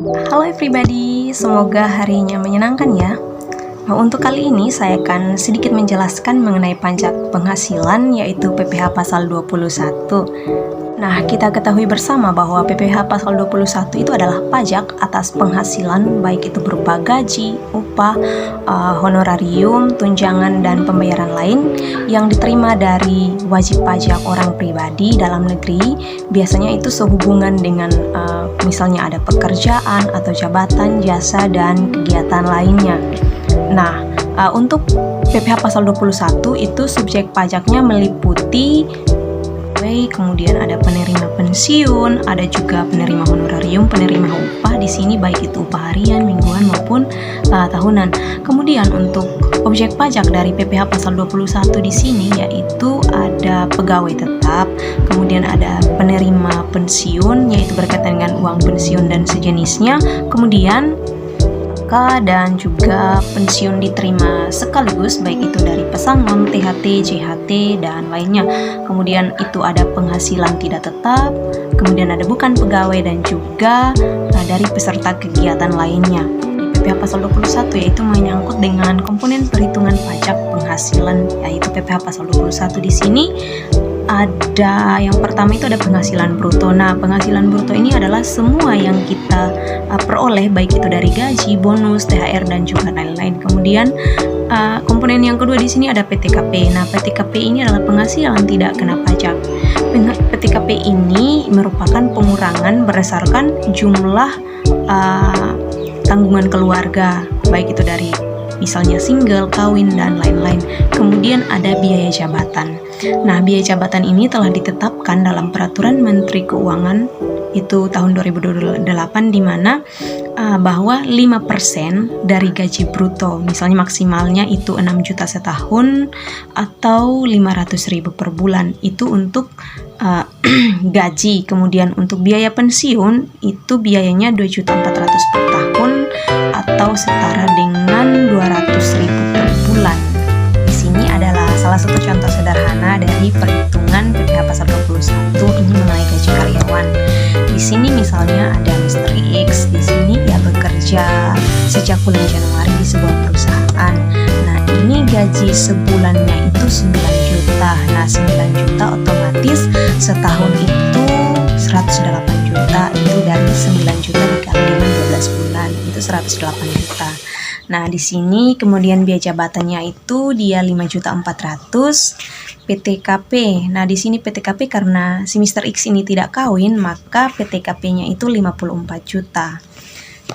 Halo everybody, semoga harinya menyenangkan ya. Nah, untuk kali ini saya akan sedikit menjelaskan mengenai pajak penghasilan yaitu PPh pasal 21. Nah, kita ketahui bersama bahwa PPh pasal 21 itu adalah pajak atas penghasilan baik itu berupa gaji, upah, honorarium, tunjangan, dan pembayaran lain yang diterima dari wajib pajak orang pribadi dalam negeri. Biasanya itu sehubungan dengan misalnya ada pekerjaan atau jabatan, jasa, dan kegiatan lainnya. Nah, untuk PPh pasal 21 itu subjek pajaknya meliputi kemudian ada penerima pensiun, ada juga penerima honorarium, penerima upah di sini baik itu upah harian, mingguan maupun tahunan. Kemudian untuk objek pajak dari PPh pasal 21 di sini yaitu ada pegawai tetap, kemudian ada penerima pensiun yaitu berkaitan dengan uang pensiun dan sejenisnya, kemudian dan juga pensiun diterima sekaligus baik itu dari pesangon, THT, JHT, dan lainnya. Kemudian itu ada penghasilan tidak tetap, kemudian ada bukan pegawai dan juga dari peserta kegiatan lainnya. Di PPh pasal 21 yaitu menyangkut dengan komponen perhitungan pajak penghasilan yaitu PPh pasal 21 di sini. Ada yang pertama itu ada penghasilan bruto. Nah, penghasilan bruto ini adalah semua yang kita peroleh baik itu dari gaji, bonus, THR, dan juga lain-lain. Kemudian komponen yang kedua di sini ada PTKP. Nah, PTKP ini adalah penghasilan tidak kena pajak. PTKP ini merupakan pengurangan berdasarkan jumlah tanggungan keluarga baik itu dari misalnya single, kawin, dan lain-lain. Kemudian ada biaya jabatan. Nah, biaya jabatan ini telah ditetapkan dalam Peraturan Menteri Keuangan itu tahun 2028 di mana bahwa 5% dari gaji bruto, misalnya maksimalnya itu 6 juta setahun atau 500.000 per bulan itu untuk gaji. Kemudian untuk biaya pensiun itu biayanya 2.400.000 per tahun atau setara dengan 200.000 per bulan. Di sini adalah salah satu contoh sederhana dari perhitungan PPh pasal 21 ini mengenai gaji karyawan. Di sini misalnya ada Mr. X, di sini ia bekerja sejak bulan Januari di sebuah perusahaan. Nah, ini gaji sebulannya itu 9 juta. Nah, 9 juta otomatis setahun itu 108 juta. Itu dari 9 juta dikali dengan 12 bulan, itu 108 juta. Nah, di sini kemudian biaya jabatannya itu dia 5.400.000 PTKP. Nah, di sini PTKP karena si Mr. X ini tidak kawin, maka PTKP-nya itu 54 juta.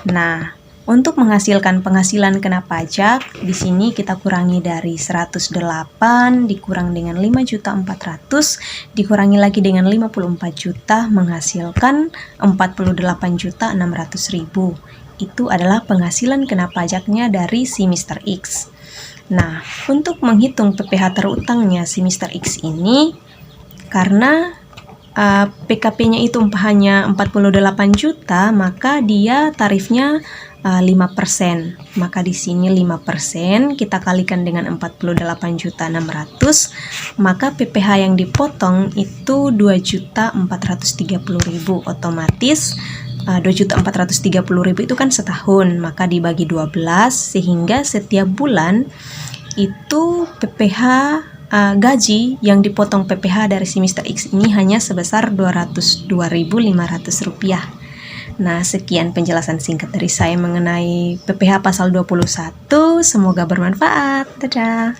Nah, untuk menghasilkan penghasilan kena pajak, di sini kita kurangi dari 108 dikurang dengan 5.400.000 dikurangi lagi dengan 54 juta menghasilkan 48.600.000. Itu adalah penghasilan kena pajaknya dari si Mr. X. Nah, untuk menghitung PPh terutangnya si Mr. X ini, karena PKP-nya itu hanya 48 juta, maka dia tarifnya 5%. Maka di sini 5% kita kalikan dengan 48.600.000, maka PPh yang dipotong itu 2.430.000. Otomatis 2.430.000 itu kan setahun, maka dibagi 12 sehingga setiap bulan itu PPh gaji yang dipotong PPh dari si Mr. X ini hanya sebesar Rp202.500. Nah, sekian penjelasan singkat dari saya mengenai PPh pasal 21. Semoga bermanfaat. Dadah.